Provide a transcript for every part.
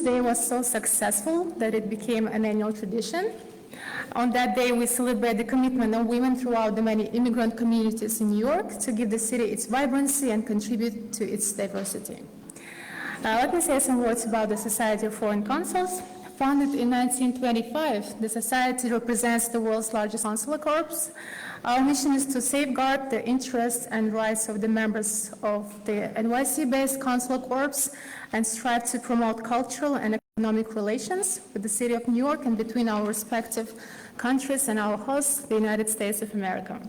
Day was so successful that it became an annual tradition. On that day, we celebrate the commitment of women throughout the many immigrant communities in New York to give the city its vibrancy and contribute to its diversity. Let me say some words about the Society of Foreign Consuls. Founded in 1925, the Society represents the world's largest consular corps. Our mission is to safeguard the interests and rights of the members of the NYC-based consular corps and strive to promote cultural and economic relations with the city of New York and between our respective countries and our host, the United States of America.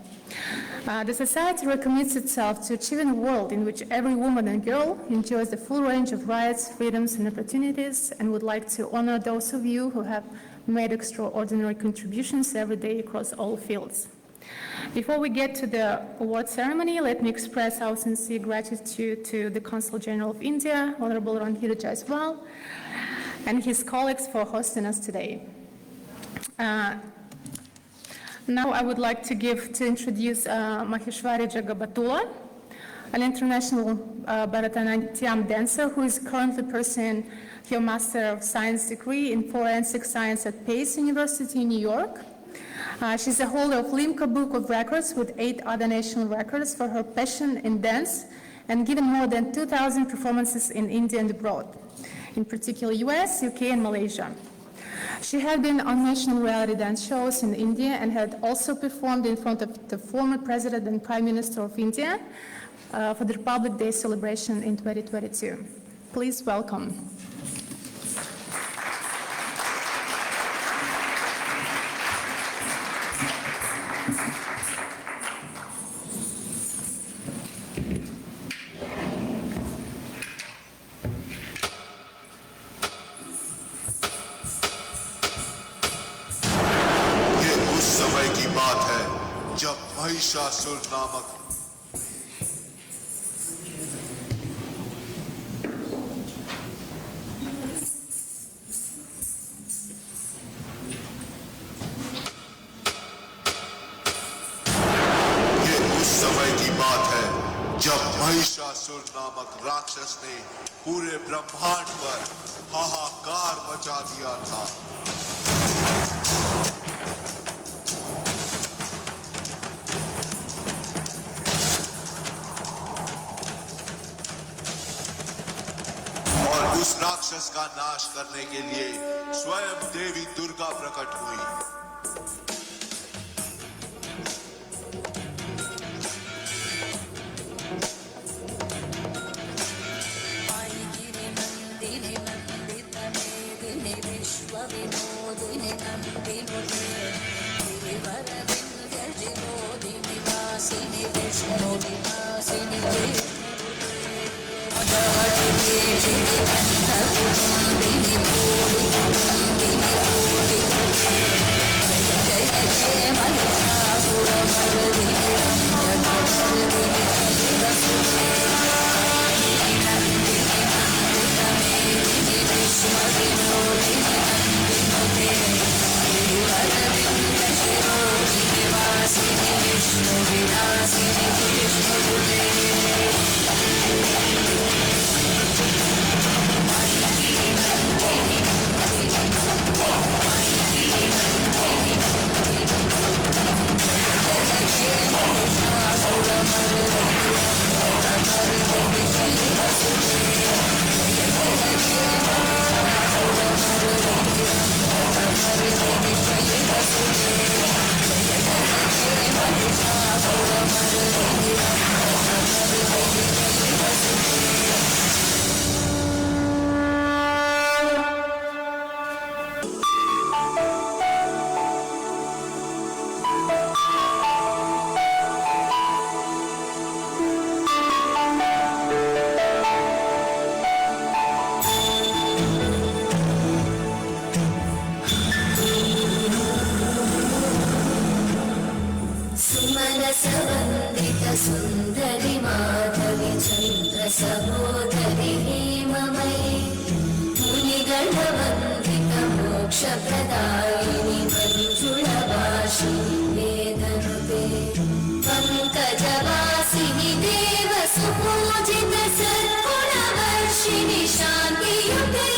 The Society recommits itself to achieving a world in which every woman and girl enjoys the full range of rights, freedoms, and opportunities, and would like to honor those of you who have made extraordinary contributions every day across all fields. Before we get to the award ceremony, let me express our sincere gratitude to the Consul General of India, Honorable Ranhir Jaiswal, and his colleagues for hosting us today. Now I would like to introduce Maheshwari Jagabatula, an international Bharatanatyam dancer who is currently pursuing her Master of Science degree in Forensic Science at Pace University in New York. She's a holder of Limca Book of Records with 8 other national records for her passion in dance and given more than 2,000 performances in India and abroad, in particular US, UK, and Malaysia. She had been on national reality dance shows in India and had also performed in front of the former President and Prime Minister of India for the Republic Day celebration in 2022. Please welcome. Mahishasura नामक ये उस समय की बात है जब महिषासुर नामक राक्षस ने पूरे ब्रह्मांड पर हाहाकार मचा दिया था। उस राक्षस का नाश करने के लिए स्वयं देवी दुर्गा प्रकट हुई। सुंदरी माधवी चंद्र सहोदरी हेममयी मुनिगणवन्दित मोक्षप्रदायिनि मंजुळवासिनि वेदनुते पंकजवासिनि देवसुपूजित सद्गुणवर्षिणि शान्तियुते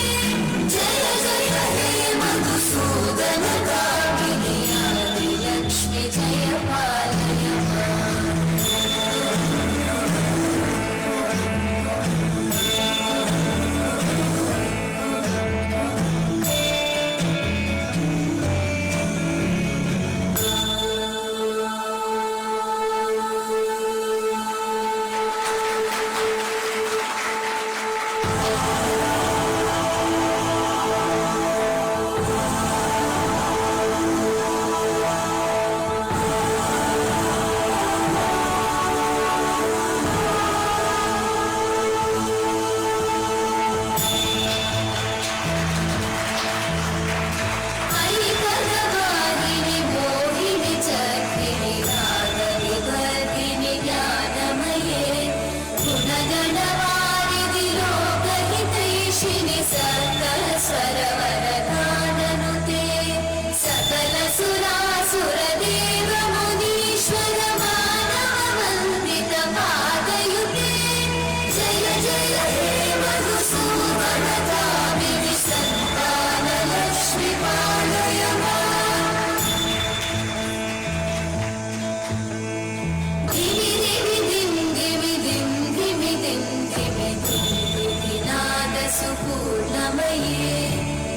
ये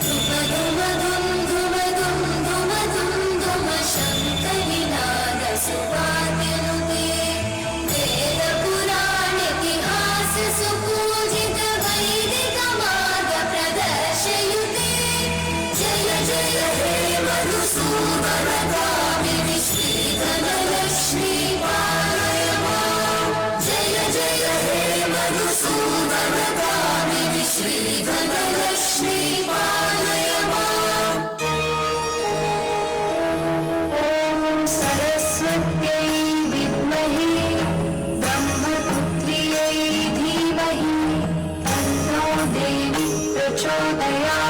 धुम धुम धुम धुम धुम धुम धुम शंकरी नाद सुवाद्यनुते वेद पुराण इतिहास सुपूजित वैदिक मार्ग प्रदर्शयुते जय जय हे मधुसूदन कामिनि श्रीधनलक्ष्मी पालय मां जय जय हे मधुसूदन कामिनि श्रीधनलक्ष्मी पालय मां ॐ सरस्वत्यै विद्महे ब्रह्मपुत्र्यै धीमहि तन्नो देवी प्रचोदयात्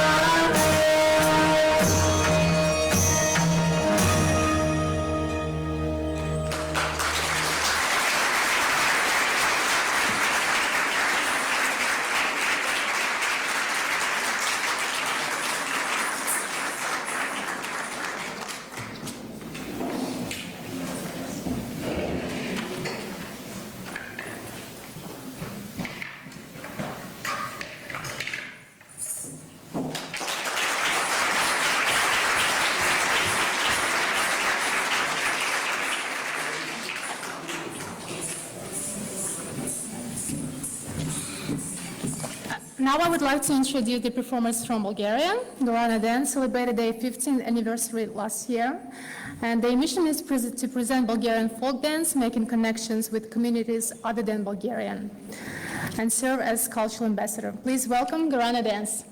Now I would like to introduce the performers from Bulgaria. Gorana Dance celebrated their 15th anniversary last year, and their mission is to present Bulgarian folk dance, making connections with communities other than Bulgarian, and serve as cultural ambassador. Please welcome Gorana Dance.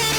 जय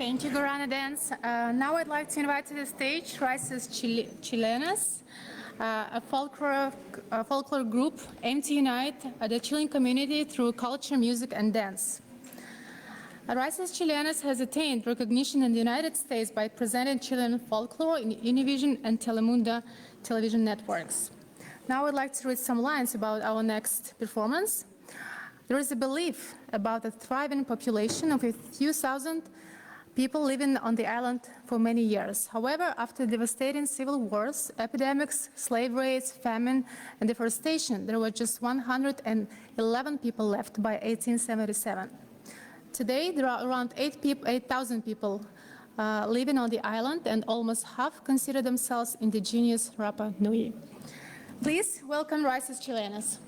Thank you, Gorana Dance. Now I'd like to invite to the stage Raíces Chilenas, a folklore group aimed to unite the Chilean community through culture, music, and dance. Raíces Chilenas has attained recognition in the United States by presenting Chilean folklore in Univision and Telemundo television networks. Now I'd like to read some lines about our next performance. There is a belief about a thriving population of a few thousand people living on the island for many years. However, after devastating civil wars, epidemics, slave raids, famine, and deforestation, there were just 111 people left by 1877. Today, there are around 8,000 people living on the island, and almost half consider themselves indigenous Rapa Nui. Please welcome Raíces Chilenas.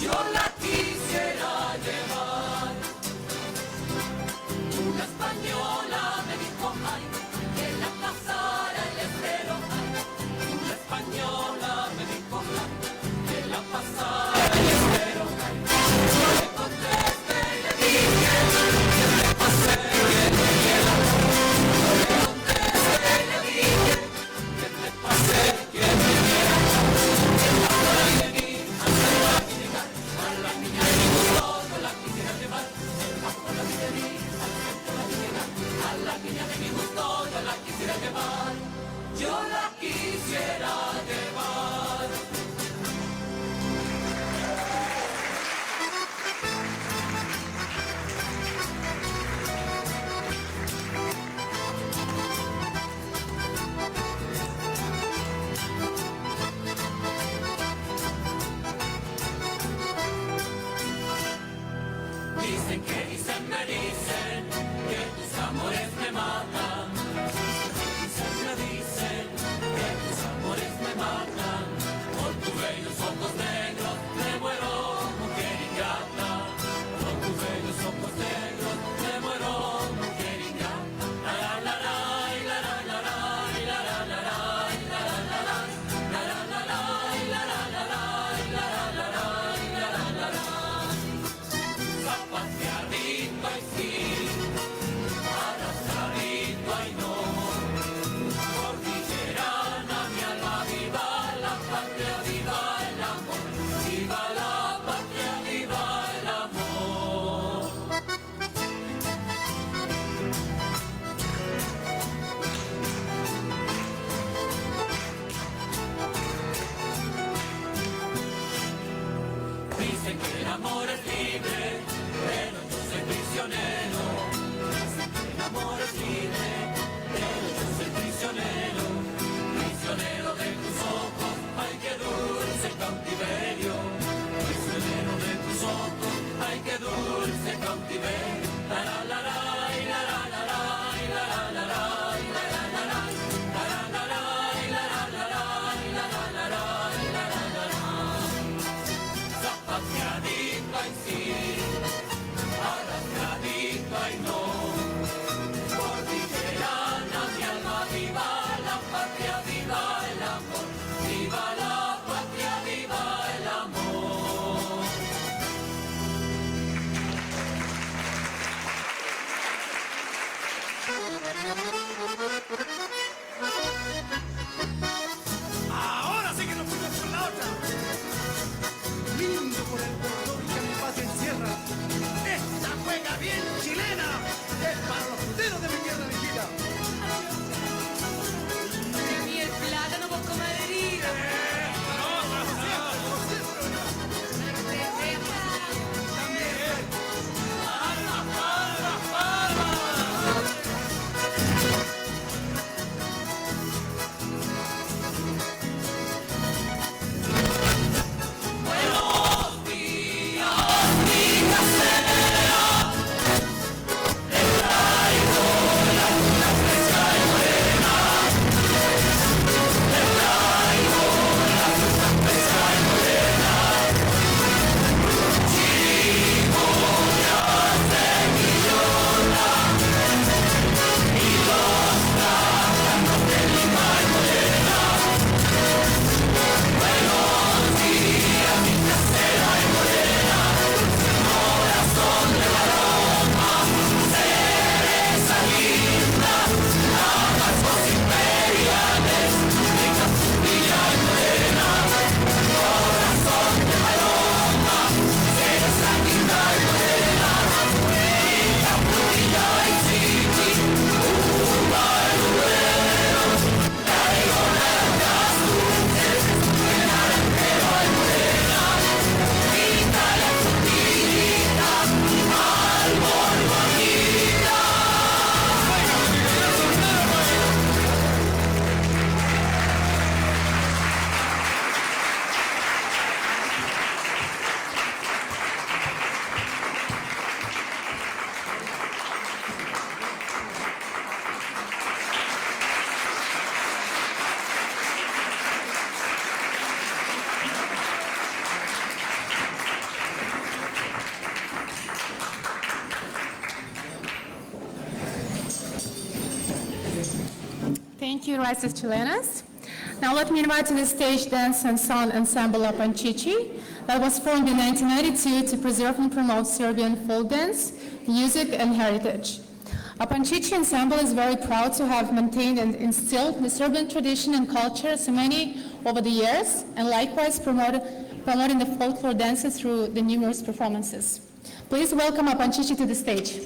Yo yo la quisiera llevar. Dicen que dicen, me dicen que tus amores me matan. Dicen, me dicen que tus amores me matan. Por tus bellos ojos negros me muero, mujer ingrata. Por tus bellos ojos negros me muero, mujer ingrata. La la la la la la la la la la la la la zapateadito y sí, arrastradito y no. Cordillerana, mi alma, viva la patria, viva el amor. Viva la patria, viva el amor. Dicen que el amor es libre, pero yo soy prisionero. Dicen que el amor es libre, pero yo soy prisionero. Prisionero de tus ojos, ay qué dulce cautiverio. Prisionero de tus ojos, ay qué dulce cautiverio. La la la la la la la la la la la la zapateadito y sí, arrastradito y no. Cordillerana, mi alma, viva la patria, viva el amor. Viva la patria, viva el amor. Ahora sí que nos fuimos por la otra. Lindo por el cordón que mi paz encierra. Esta juega bien chilena. Es para los puteros de mi tierra elegida. Y el plátano con comadrita. Thank you, Raíces Chilenas. Now let me invite to the stage dance and song ensemble Apančići that was formed in 1992 to preserve and promote Serbian folk dance, music, and heritage. Apančići ensemble is very proud to have maintained and instilled the Serbian tradition and culture so many over the years, and likewise promoting the folklore dances through the numerous performances. Please welcome Apančići to the stage.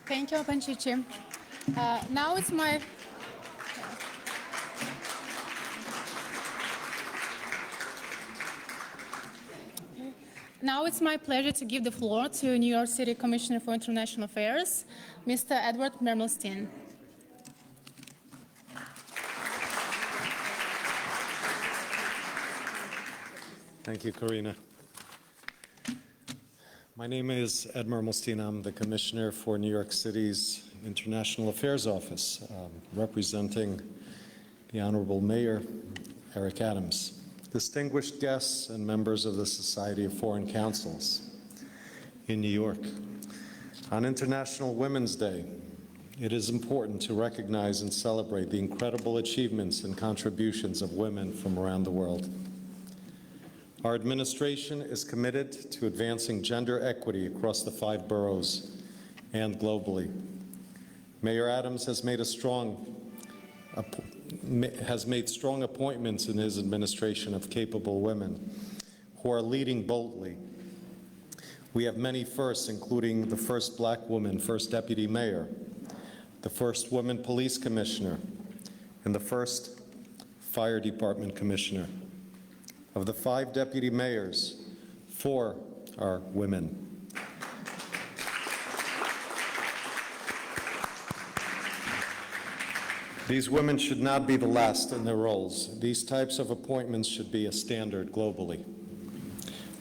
Thank you, Panchichi. Now it's my pleasure to give the floor to New York City Commissioner for International Affairs, Mr. Edward Mermelstein. Thank you, Karina. My name is Ed Mermelstein. I'm the Commissioner for New York City's International Affairs Office, representing the Honorable Mayor, Eric Adams, distinguished guests and members of the Society of Foreign Consuls in New York. On International Women's Day, it is important to recognize and celebrate the incredible achievements and contributions of women from around the world. Our administration is committed to advancing gender equity across the 5 boroughs and globally. Mayor Adams has made strong appointments in his administration of capable women who are leading boldly. We have many firsts, including the first Black woman, first deputy mayor, the first woman police commissioner, and the first fire department commissioner. Of the 5 deputy mayors, 4 are women. These women should not be the last in their roles. These types of appointments should be a standard globally.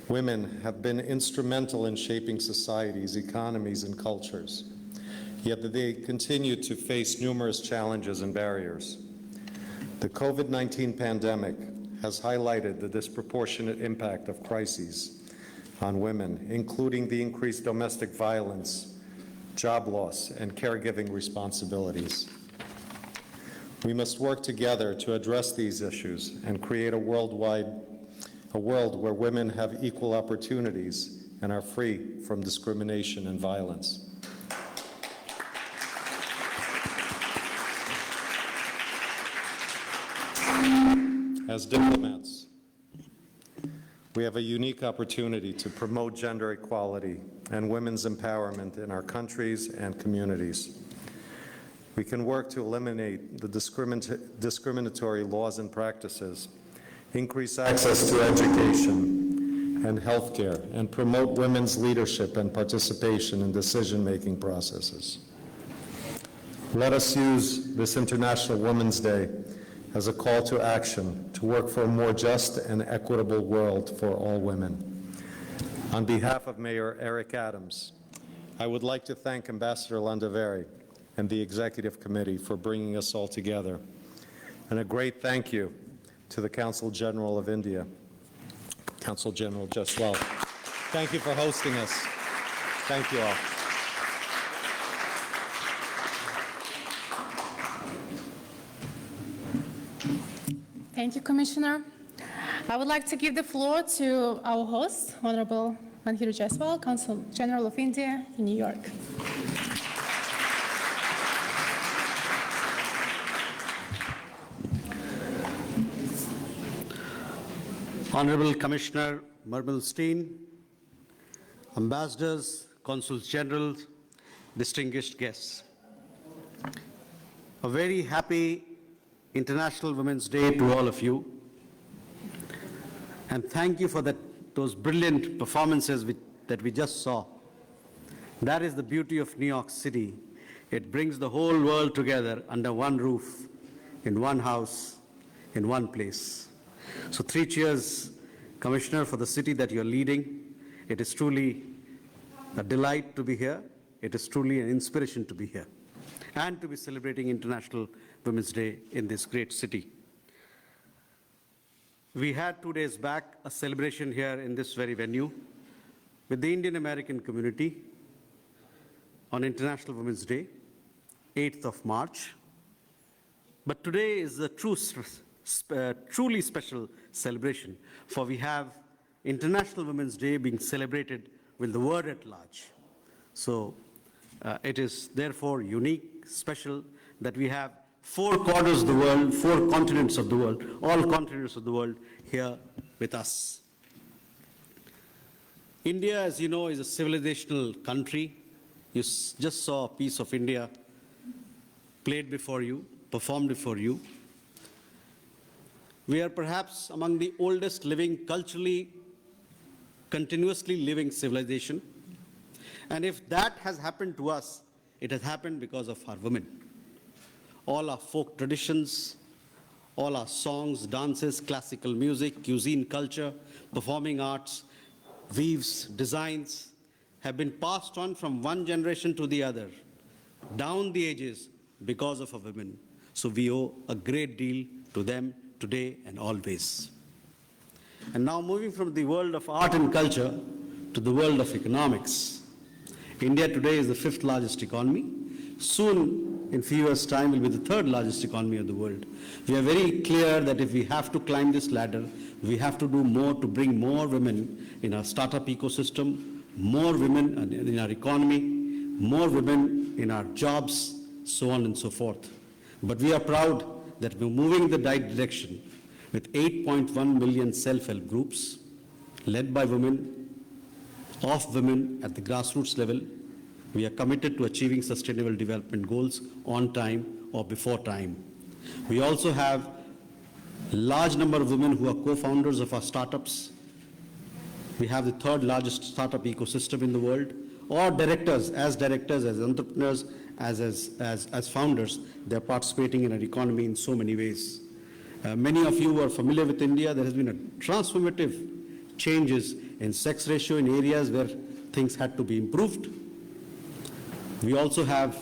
Women have been instrumental in shaping societies, economies, and cultures, yet they continue to face numerous challenges and barriers. The COVID-19 pandemic has highlighted the disproportionate impact of crises on women, including the increased domestic violence, job loss, and caregiving responsibilities. We must work together to address these issues and create a world where women have equal opportunities and are free from discrimination and violence. As diplomats, we have a unique opportunity to promote gender equality and women's empowerment in our countries and communities. We can work to eliminate the discriminatory laws and practices, increase access to education and healthcare, and promote women's leadership and participation in decision-making processes. Let us use this International Women's Day as a call to action to work for a more just and equitable world for all women. On behalf of Mayor Eric Adams, I would like to thank Ambassador Landaveri and the Executive Committee for bringing us all together. And a great thank you to the Consul General of India, Consul General Jaswal. Thank you for hosting us. Thank you all. Thank you, Commissioner. I would like to give the floor to our host, Honorable Manhiru Jaiswal, Consul General of India in New York. Honorable Commissioner Mermelstein, ambassadors, consuls general, distinguished guests. A very happy International Women's Day to all of you. And thank you for those brilliant performances that we just saw. That is the beauty of New York City. It brings the whole world together under one roof, in one house, in one place. So 3 cheers, Commissioner, for the city that you're leading. It is truly a delight to be here. It is truly an inspiration to be here and to be celebrating International Women's Day in this great city. We had 2 days back a celebration here in this very venue with the Indian American community on International Women's Day, 8th of March. But today is a truly special celebration, for we have International Women's Day being celebrated with the world at large. So it is therefore unique, special, that we have 4 corners of the world, 4 continents of the world, all continents of the world here with us. India, as you know, is a civilizational country. You just saw a piece of India played before you, performed before you. We are perhaps among the oldest living, culturally, continuously living civilization. And if that has happened to us, it has happened because of our women. All our folk traditions, all our songs, dances, classical music, cuisine culture, performing arts, weaves, designs have been passed on from one generation to the other, down the ages because of our women. So we owe a great deal to them today and always. And now moving from the world of art and culture to the world of economics. India today is the 5th largest economy. Soon, in few years' time, will be the 3rd largest economy of the world. We are very clear that if we have to climb this ladder, we have to do more to bring more women in our startup ecosystem, more women in our economy, more women in our jobs, so on and so forth. But we are proud that we're moving in the right direction with 8.1 million self-help groups led by women, of women at the grassroots level. We are committed to achieving sustainable development goals on time or before time. We also have a large number of women who are co-founders of our startups. We have the 3rd largest startup ecosystem in the world, or directors, as entrepreneurs, as founders. They're participating in our economy in so many ways. Many of you are familiar with India. There has been a transformative changes in sex ratio in areas where things had to be improved. We also have,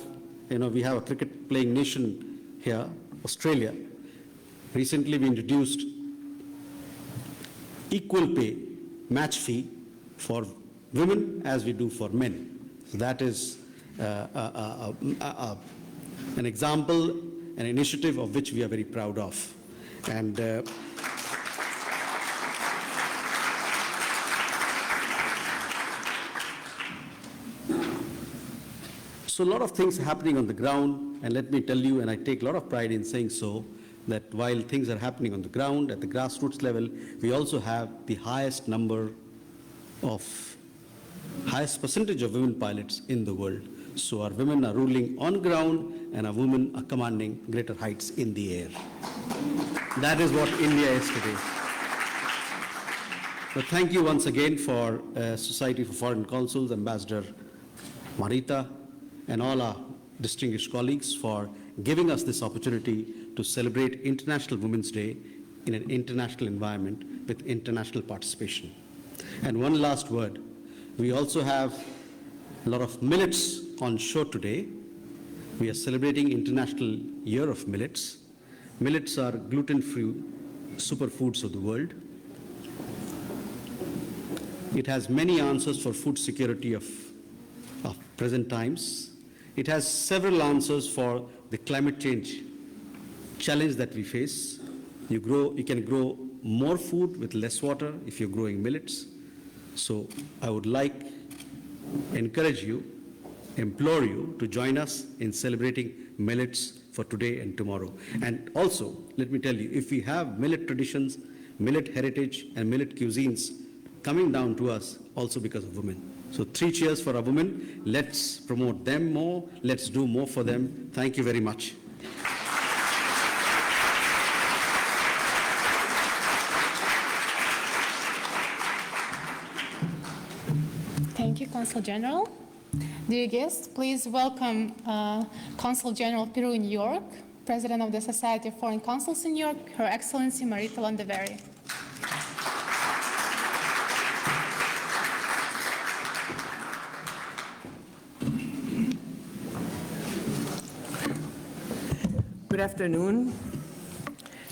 we have a cricket playing nation here, Australia. Recently we introduced equal pay, match fee for women as we do for men. So that is an example, an initiative of which we are very proud of. And so a lot of things are happening on the ground, and let me tell you, and I take a lot of pride in saying so, that while things are happening on the ground, at the grassroots level, we also have the highest percentage of women pilots in the world. So our women are ruling on ground, and our women are commanding greater heights in the air. That is what India is today. So thank you once again for Society for Foreign Consuls, Ambassador Marita, and all our distinguished colleagues for giving us this opportunity to celebrate International Women's Day in an international environment with international participation. And one last word. We also have a lot of millets on show today. We are celebrating International Year of Millets. Millets are gluten-free superfoods of the world. It has many answers for food security of present times. It has several answers for the climate change challenge that we face. You can grow more food with less water if you're growing millets. So I would encourage you, implore you to join us in celebrating millets for today and tomorrow. And also, let me tell you, if we have millet traditions, millet heritage, and millet cuisines coming down to us also because of women. So 3 cheers for our women. Let's promote them more. Let's do more for them. Thank you very much. Thank you, Consul General. Dear guests, please welcome Consul General Peru in New York, President of the Society of Foreign Consuls in New York, Her Excellency Marita Landaveri. Good afternoon.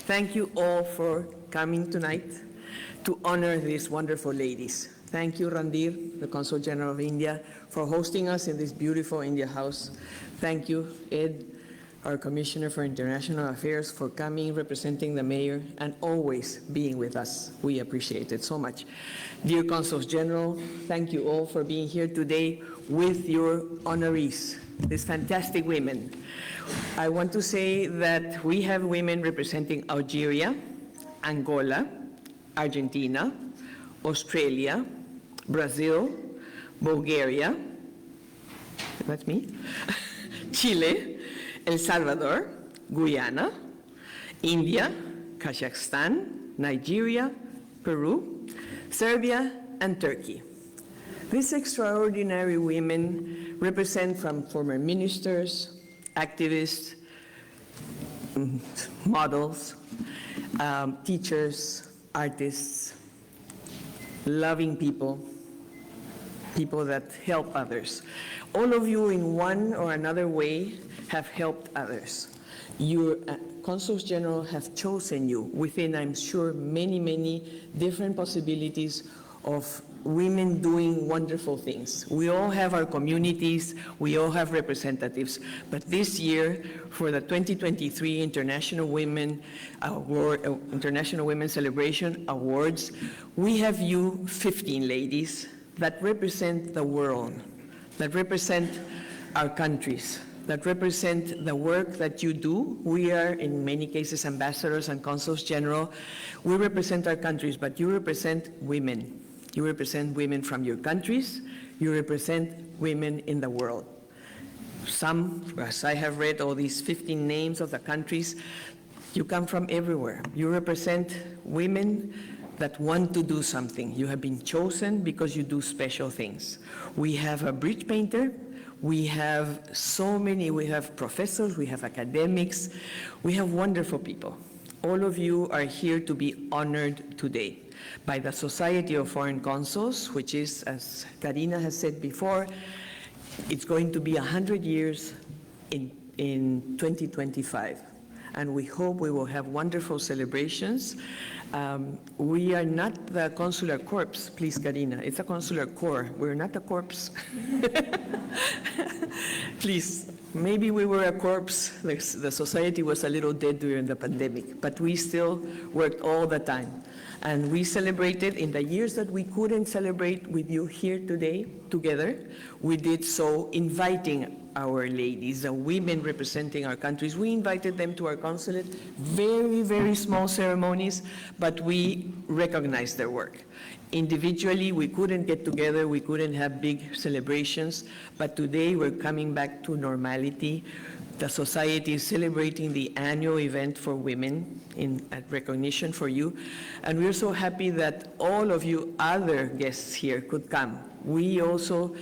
Thank you all for coming tonight to honor these wonderful ladies. Thank you, Randir, the Consul General of India, for hosting us in this beautiful India House. Thank you, Ed, our Commissioner for International Affairs, for coming, representing the Mayor, and always being with us. We appreciate it so much. Dear Consuls General, thank you all for being here today with your honorees, these fantastic women. I want to say that we have women representing Algeria, Angola, Argentina, Australia, Brazil, Bulgaria, that's me, Chile, El Salvador, Guyana, India, Kazakhstan, Nigeria, Peru, Serbia, and Turkey. These extraordinary women represent from former ministers, activists, models, teachers, artists, loving people, people that help others. All of you in one or another way have helped others. Your consuls general have chosen you within, I'm sure, many, many different possibilities of women doing wonderful things. We all have our communities, we all have representatives, but this year, for the 2023 International Women Award, International Women Celebration Awards, we have you 15 ladies that represent the world, that represent our countries, that represent the work that you do. We are, in many cases, ambassadors and consuls general. We represent our countries, but you represent women. You represent women from your countries. You represent women in the world. Some, as I have read all these 15 names of the countries, you come from everywhere. You represent women that want to do something. You have been chosen because you do special things. We have a bridge painter. We have so many, we have professors, we have academics, we have wonderful people. All of you are here to be honored today by the Society of Foreign Consuls, which is, as Karina has said before, it's going to be 100 years in 2025. And we hope we will have wonderful celebrations. We are not the consular corps, please, Karina. It's a consular corps. We're not a corpse. Please, maybe we were a corpse. The society was a little dead during the pandemic, but we still worked all the time. And we celebrated in the years that we couldn't celebrate with you here today together. We did so inviting our ladies, the women representing our countries. We invited them to our consulate, very, very small ceremonies, but we recognized their work. Individually, we couldn't get together, we couldn't have big celebrations, but today we're coming back to normality. The society is celebrating the annual event for women in recognition for you, and we're so happy that all of you other guests here could come. We also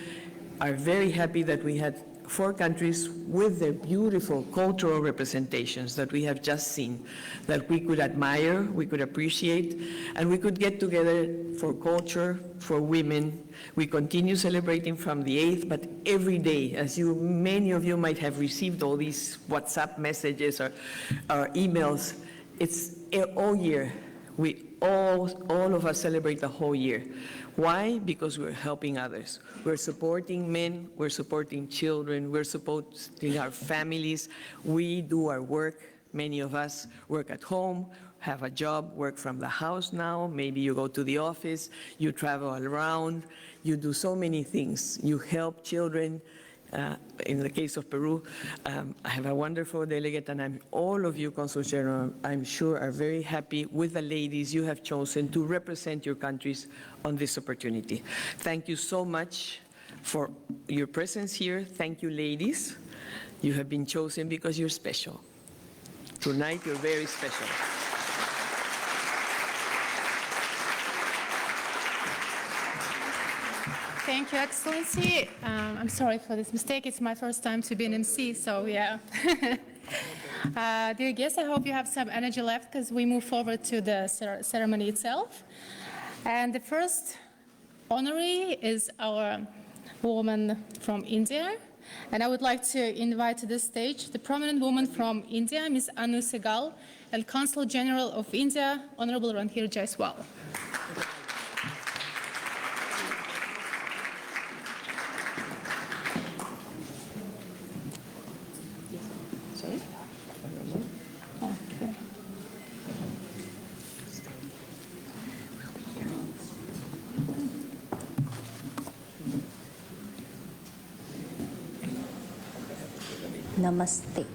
are very happy that we had 4 countries with their beautiful cultural representations that we have just seen, that we could admire, we could appreciate, and we could get together for culture, for women. We continue celebrating from the 8th, but every day, as many of you might have received all these WhatsApp messages or emails, it's all year. All of us celebrate the whole year. Why? Because we're helping others. We're supporting men, we're supporting children, we're supporting our families. We do our work. Many of us work at home, have a job, work from the house now. Maybe you go to the office, you travel around, you do so many things. You help children. In the case of Peru, I have a wonderful delegate, and all of you, Consul General, I'm sure, are very happy with the ladies you have chosen to represent your countries on this opportunity. Thank you so much for your presence here. Thank you, ladies. You have been chosen because you're special. Tonight, you're very special. Thank you, Excellency. I'm sorry for this mistake. It's my first time to be an MC, so yeah. Dear guests, I hope you have some energy left because we move forward to the ceremony itself. And the first honoree is our woman from India. And I would like to invite to the stage the prominent woman from India, Ms. Anu Sehgal, and Consul General of India, Honorable Ranhir Jaiswal. Namaste.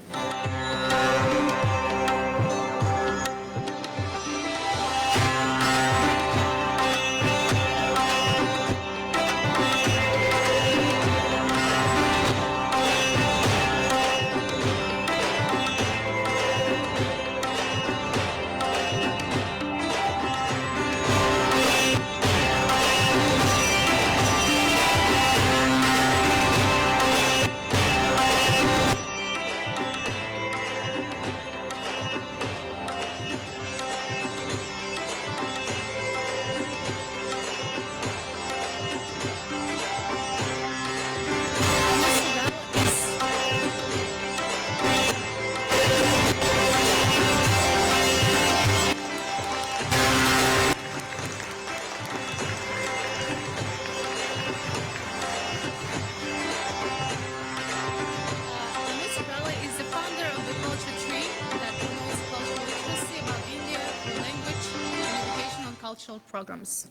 cultural programs.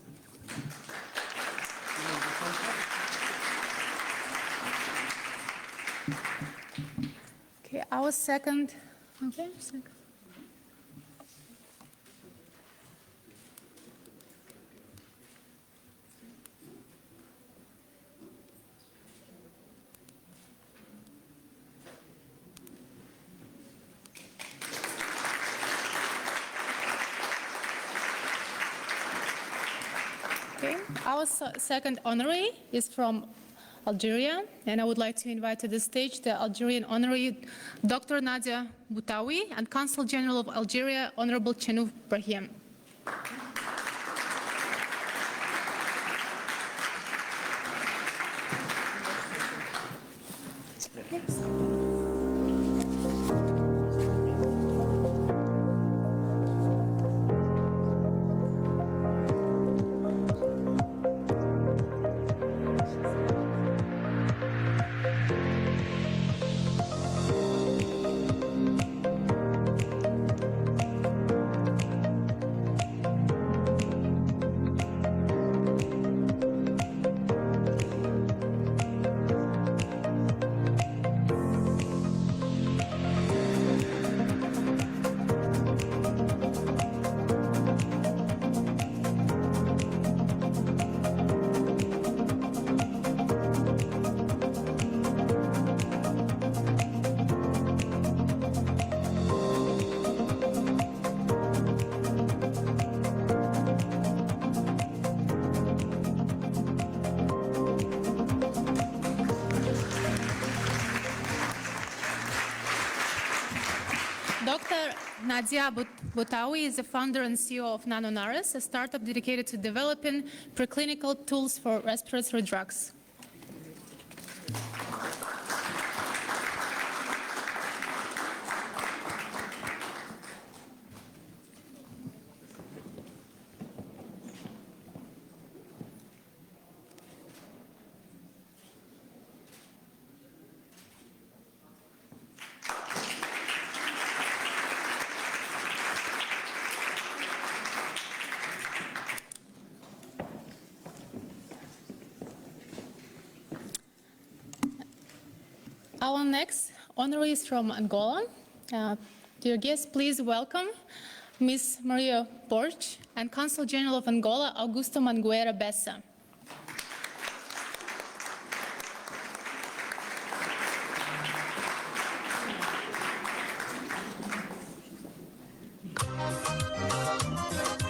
Okay, our second. Okay, second. Okay, our second honoree is from Algeria, and I would like to invite to the stage the Algerian honoree, Dr. Nadia Boutaoui, and Consul General of Algeria, Honorable Chenouf Brahim. Dr. Nadia Boutaoui is the founder and CEO of NanoNaris, a startup dedicated to developing preclinical tools for respiratory drugs. Our next honoree is from Angola. Dear guests, please welcome Ms. Maria Borch and Consul General of Angola, Augusto Mangueira Bessa.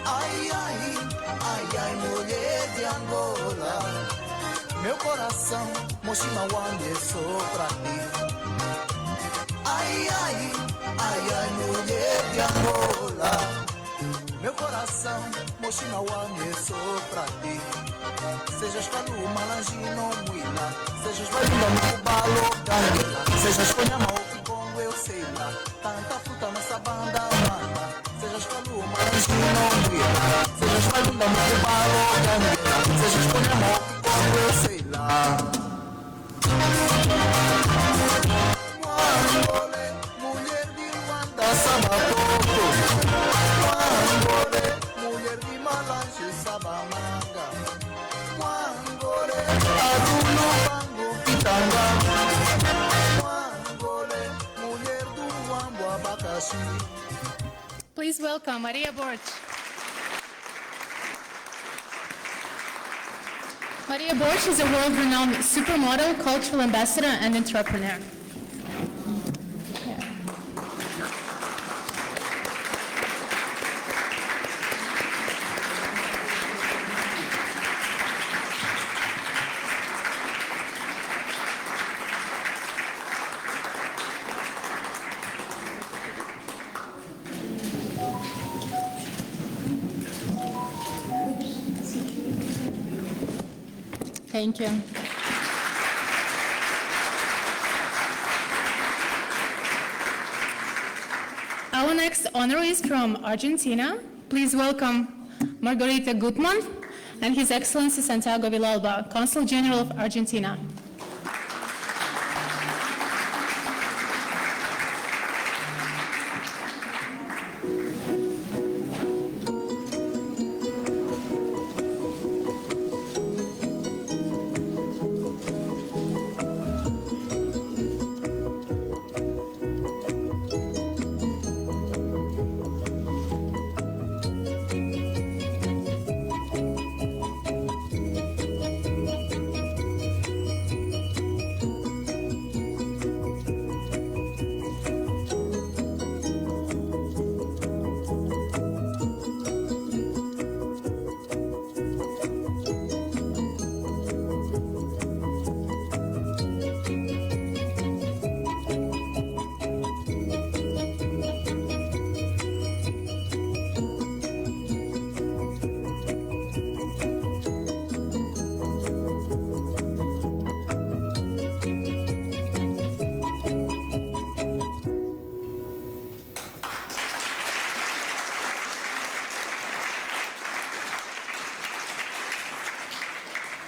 Ai, ai, ai, ai, mulher de Angola, meu coração, mochima wange sou pra ti. Ai, ai, ai, ai, mulher de Angola, meu coração, mochima wange sou pra ti. Sejas calu, malangino, muila, sejas balinda, mukubalo, ganguela, sejas conhamau, congo, eu sei lá, tanta fruta nessa banda, manda. Sejas calu, malangino, muila, sejas balinda, mukubalo, ganguela, sejas conhamau, congo, eu sei lá. Mwangole, mulher de Luanda, Sabacoco. Mwangole, mulher de Malange, Sabamanga. Mwangole, Aruno, Bango, Pitanga. Mwangole, mulher do Luambo, Abacaxi. Please welcome Maria Borch. Maria Borch is a world-renowned supermodel, cultural ambassador, and entrepreneur. Thank you. Our next honoree is from Argentina. Please welcome Margarita Gutman and His Excellency Santiago Villalba, Consul General of Argentina.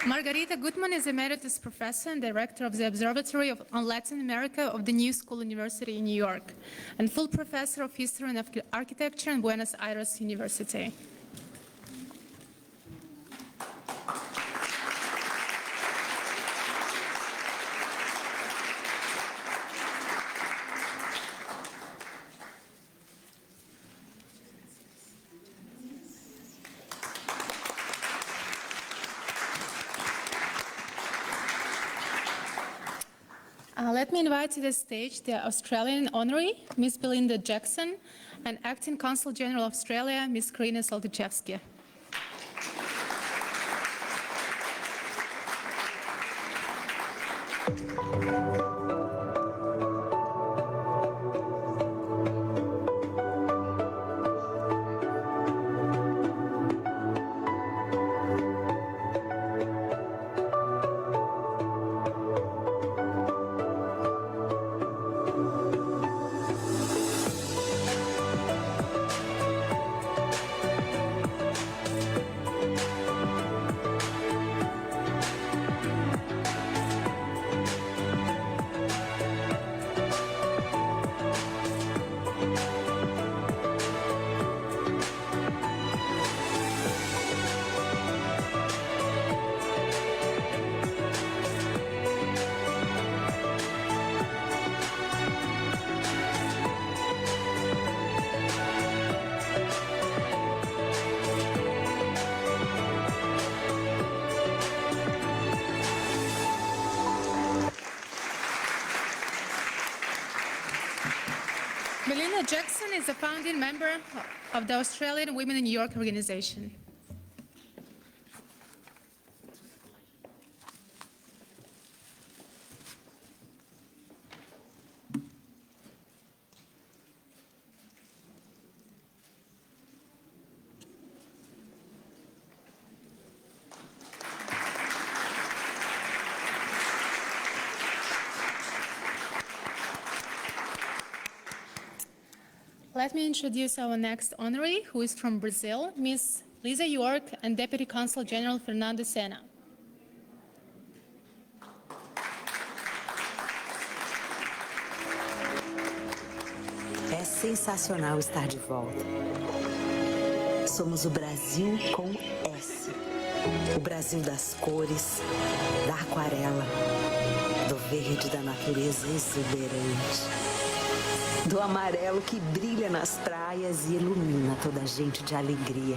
Margarita Gutman is Emeritus Professor and Director of the Observatory on Latin America of the New School University in New York, and full Professor of History and Architecture in Buenos Aires University. Let me invite to the stage the Australian honoree, Ms. Belinda Jackson, and Acting Consul General of Australia, Ms. Karina Saltychevsky. Belinda Jackson is a founding member of the Australian Women in New York organization. Let me introduce our next honoree, who is from Brazil, Ms. Lisa York, and Deputy Consul General Fernando Sena. É sensacional estar de volta. Somos o Brasil com S. O Brasil das cores, da aquarela, do verde da natureza exuberante, do amarelo que brilha nas praias e ilumina toda a gente de alegria,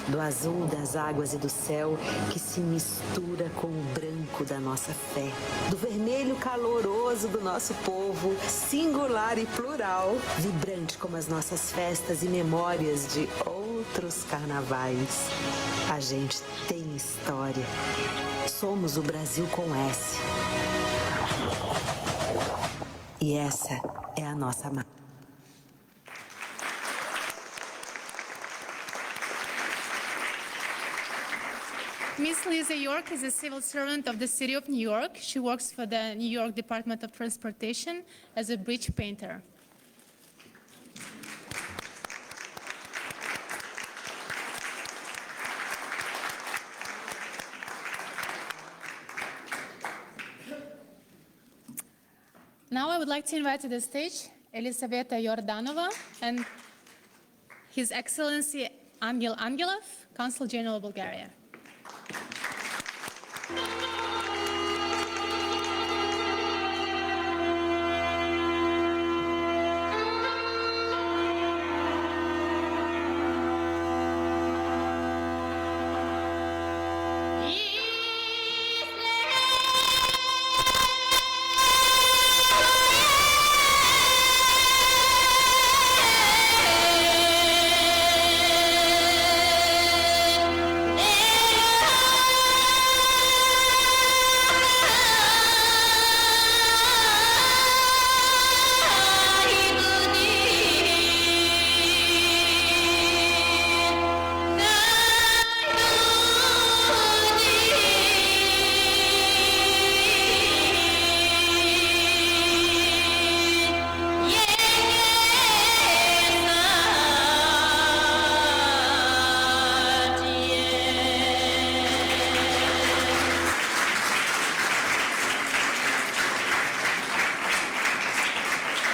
do azul das águas e do céu que se mistura com o branco da nossa fé, do vermelho caloroso do nosso povo, singular e plural, vibrante como as nossas festas e memórias de outros carnavais. A gente tem história. Somos o Brasil com S. E essa é a nossa marca. Ms. Lisa York is a civil servant of the City of New York. She works for the New York Department of Transportation as a bridge painter. Now I would like to invite to the stage Elisaveta Yordanova and His Excellency Angel Angelov, Consul General of Bulgaria. Yeah.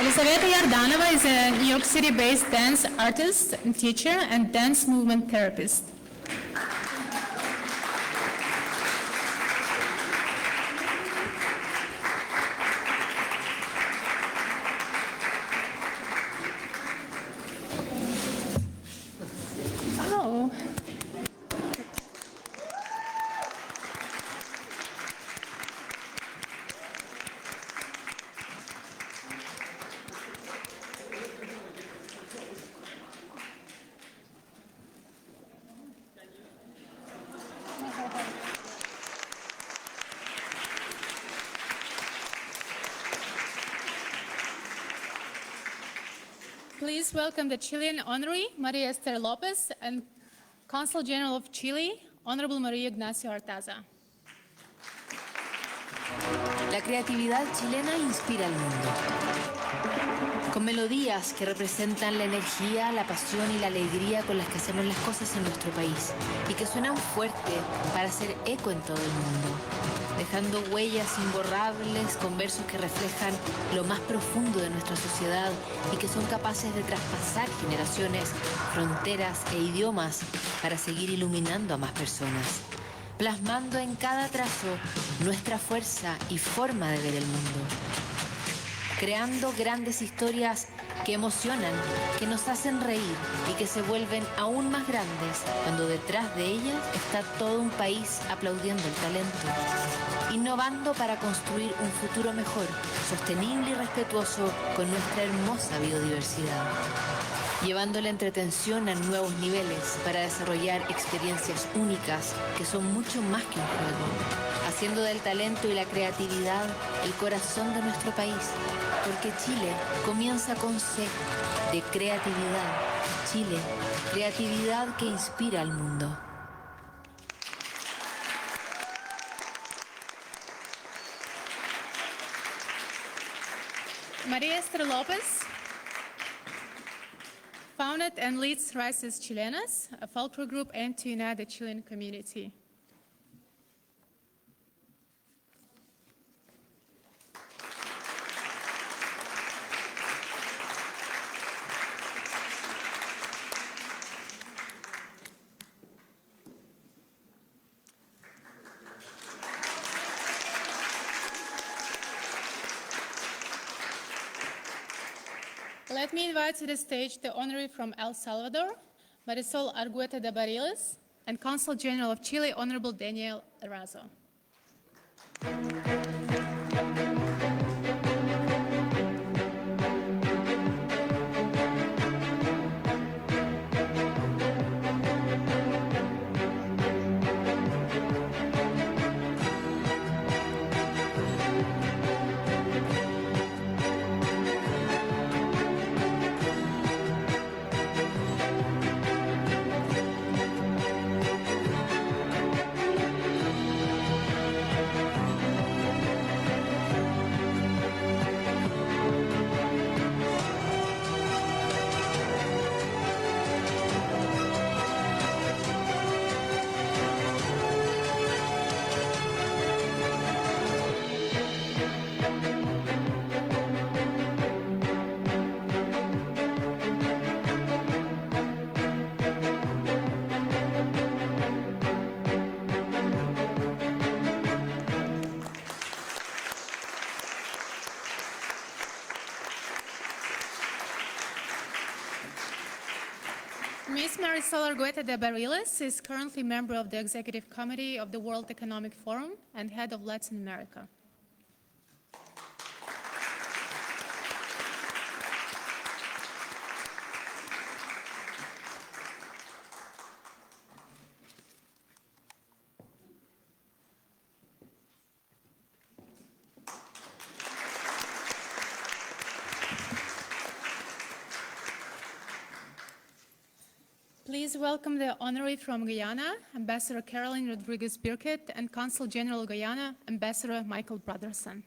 Elizaveta Yardanova is a New York City-based dance artist and teacher and dance movement therapist. Oh. Please welcome the Chilean honoree, Maria Esther Lopez, and Consul General of Chile, Honorable Maria Ignacio Artaza. La creatividad chilena inspira al mundo. Con melodías que representan la energía, la pasión y la alegría con las que hacemos las cosas en nuestro país y que suenan fuerte para hacer eco en todo el mundo, dejando huellas imborrables con versos que reflejan lo más profundo de nuestra sociedad y que son capaces de traspasar generaciones, fronteras e idiomas para seguir iluminando a más personas, plasmando en cada trazo nuestra fuerza y forma de ver el mundo, creando grandes historias que emocionan, que nos hacen reír y que se vuelven aún más grandes cuando detrás de ellas está todo un país aplaudiendo el talento, innovando para construir un futuro mejor, sostenible y respetuoso con nuestra hermosa biodiversidad, llevando la entretención a nuevos niveles para desarrollar experiencias únicas que son mucho más que un juego, haciendo del talento y la creatividad el corazón de nuestro país, porque Chile comienza con C, de creatividad. Chile, creatividad que inspira al mundo. Maria Esther Lopez founded and leads Raíces Chilenas, a folklore group aimed to unite the Chilean community. Let me invite to the stage the honoree from El Salvador, Marisol Argueta de Bariles, and Consul General of Chile, Honorable Daniel Erazo. Ms. Marisol Argueta de Bariles is currently member of the Executive Committee of the World Economic Forum and head of Latin America. Please welcome the honoree from Guyana, Ambassador Caroline Rodriguez-Birkett, and Consul General of Guyana, Ambassador Michael Brotherson.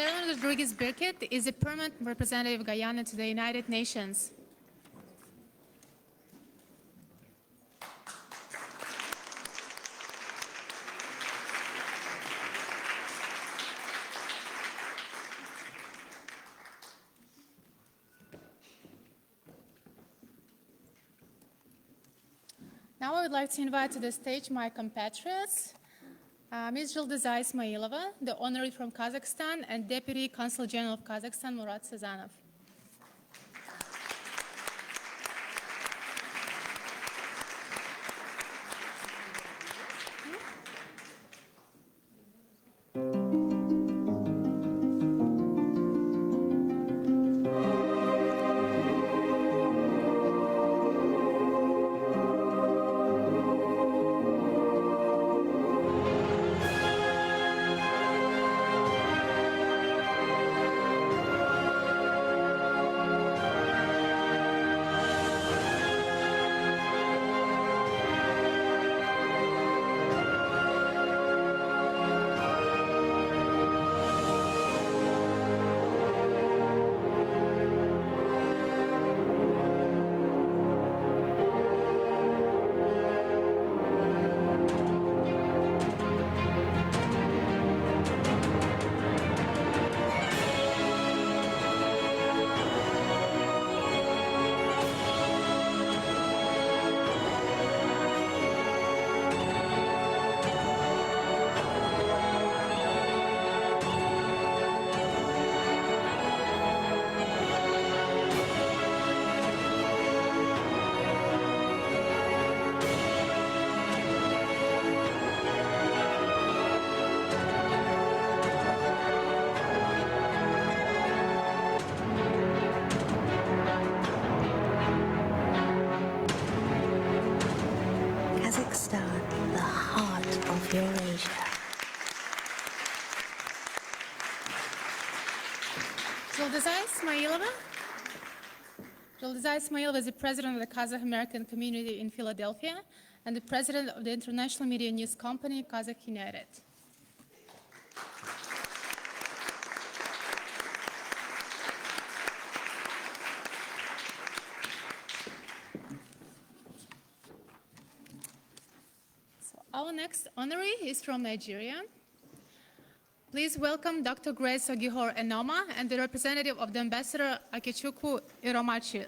Sterling Rodriguez Birkett is a permanent representative of Guyana to the United Nations. Now I would like to invite to the stage my compatriots, Ms. Jildizai Ismailova, the honorary from Kazakhstan, and Deputy Consul General of Kazakhstan, Murat Sazanov. Kazakhstan, the heart of Eurasia. Jildizai Ismailova is the president of the Kazakh American community in Philadelphia and the president of the international media news company Kazakh United. Our next honoree is from Nigeria. Please welcome Dr. Grace Ogihor Enoma and the representative of the Ambassador Akechukwu Iromachi.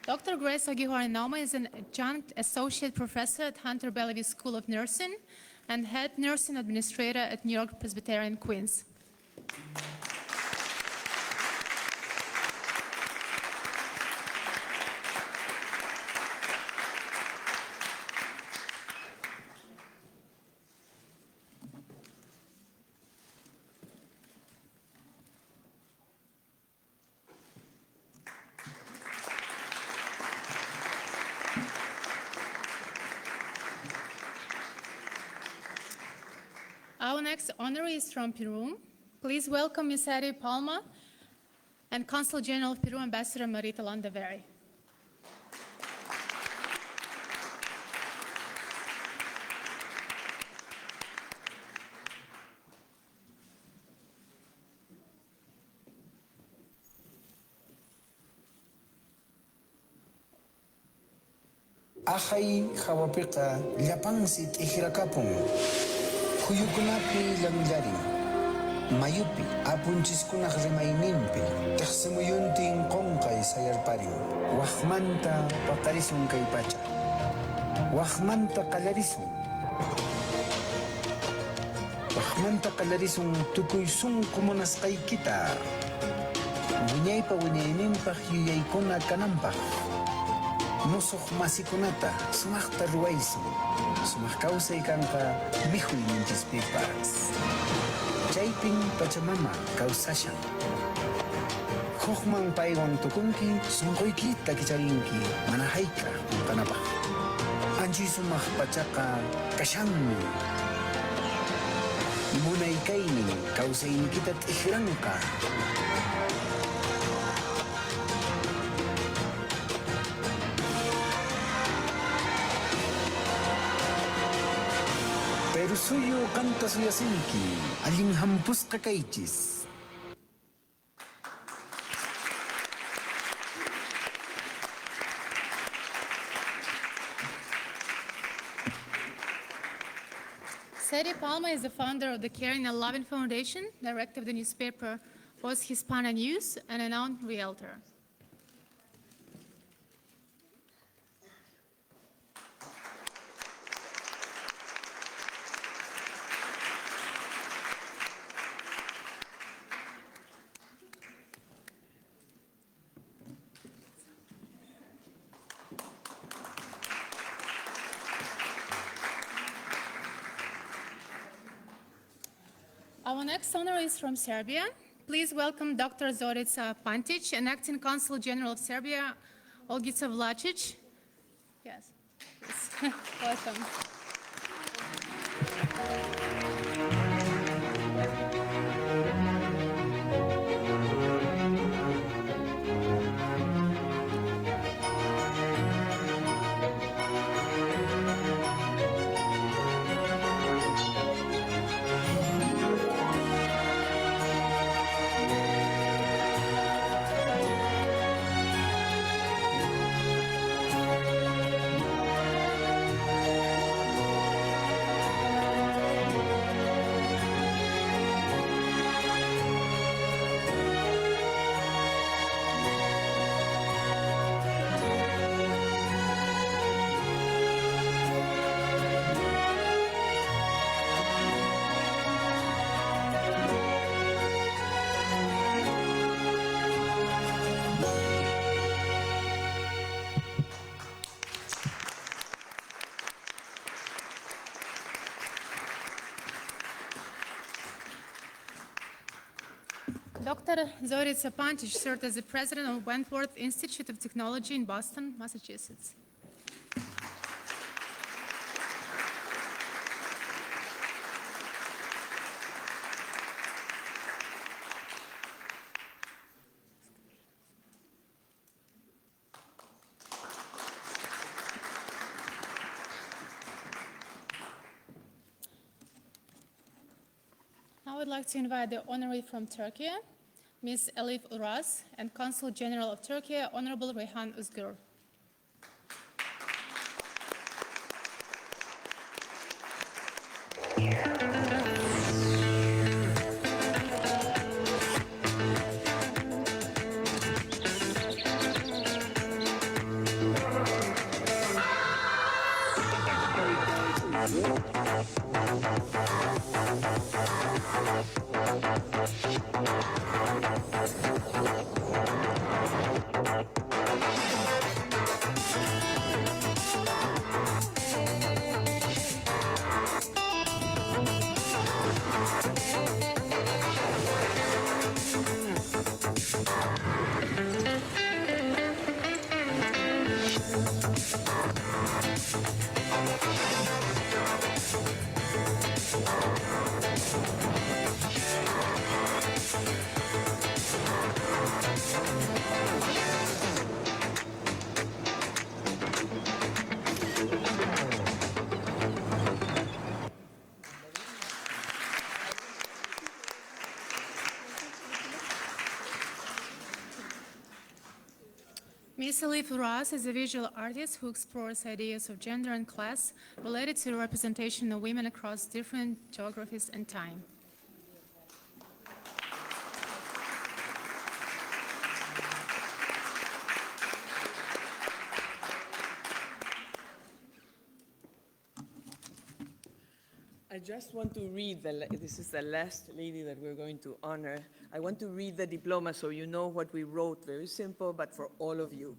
Dr. Grace Ogihor Enoma is an adjunct associate professor at Hunter Bellevue School of Nursing and head nursing administrator at New York Presbyterian Queens. Our next honoree is from Peru. Please welcome Ms. Eri Palma and Consul General of Peru Ambassador Marita Landaveri. Akay hawapika llapangsit ihirakapun. Kuyukunapi langlari. Mayupi apunchiskunaq rimaynimpi. Tiqsimuyuntin qonqay sayarparin. Waqmanta paqarisun kay pacha. Waqmanta qallarisun. Waqmanta qallarisun tukuy sunqu munasqaykita. Wiñaypa wiñayninpaq yuyaykuna kananpaq. Musuq masikunata sumaqta ruwaysun. Sumaq kawsay kanqa mihuy ninchispipas. Chaypin Pachamama kawsashan. Hukman paywan tukunki sunquykita kicharinki mana hayka qunqanapaq. Anchi sumaq pachaqa kashanmi. Munaykaynin kawsaynikita t'ijranqa. Pero suyo kanta suyasinki, allin hampusqa kaychis. Seri Palma is the founder of the Caring and Loving Foundation, director of the newspaper Voz Hispana News, and a renowned realtor. Our next honor is from Serbia. Please welcome Dr. Zorica Pantic and Acting Consul General of Serbia, Olgica Vlačić. Yes, please. Welcome. Dr. Zorica Pantic served as the president of Wentworth Institute of Technology in Boston, Massachusetts. Now I would like to invite the honoree from Turkey, Ms. Elif Uras, and Consul General of Turkey, Honorable Reyhan Özgür. Ms. Cicely for us is a visual artist who explores ideas of gender and class related to the representation of women across different geographies and time. I just want to read, this is the last lady that we're going to honor. I want to read the diploma so you know what we wrote, very simple, but for all of you.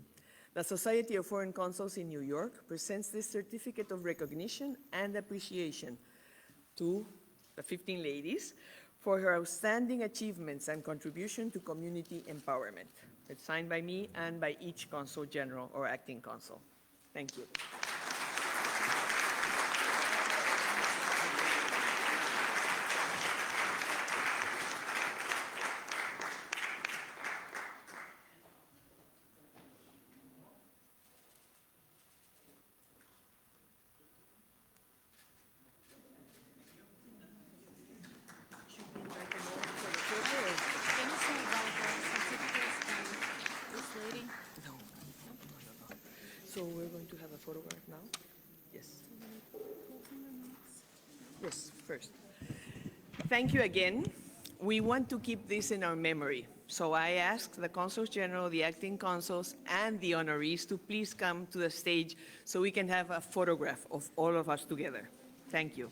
The Society of Foreign Consuls in New York presents this certificate of recognition and appreciation to the 15 ladies for her outstanding achievements and contribution to community empowerment. It's signed by me and by each Consul General or Acting Consul. Thank you. So we're going to have a photograph now? Yes. Yes, first. Thank you again. We want to keep this in our memory. So I ask the Consuls General, the Acting Consuls, and the honorees to please come to the stage so we can have a photograph of all of us together. Thank you.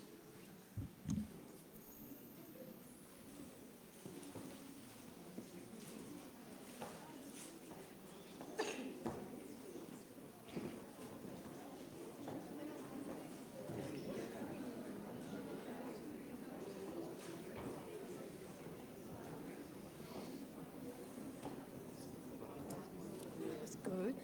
Good.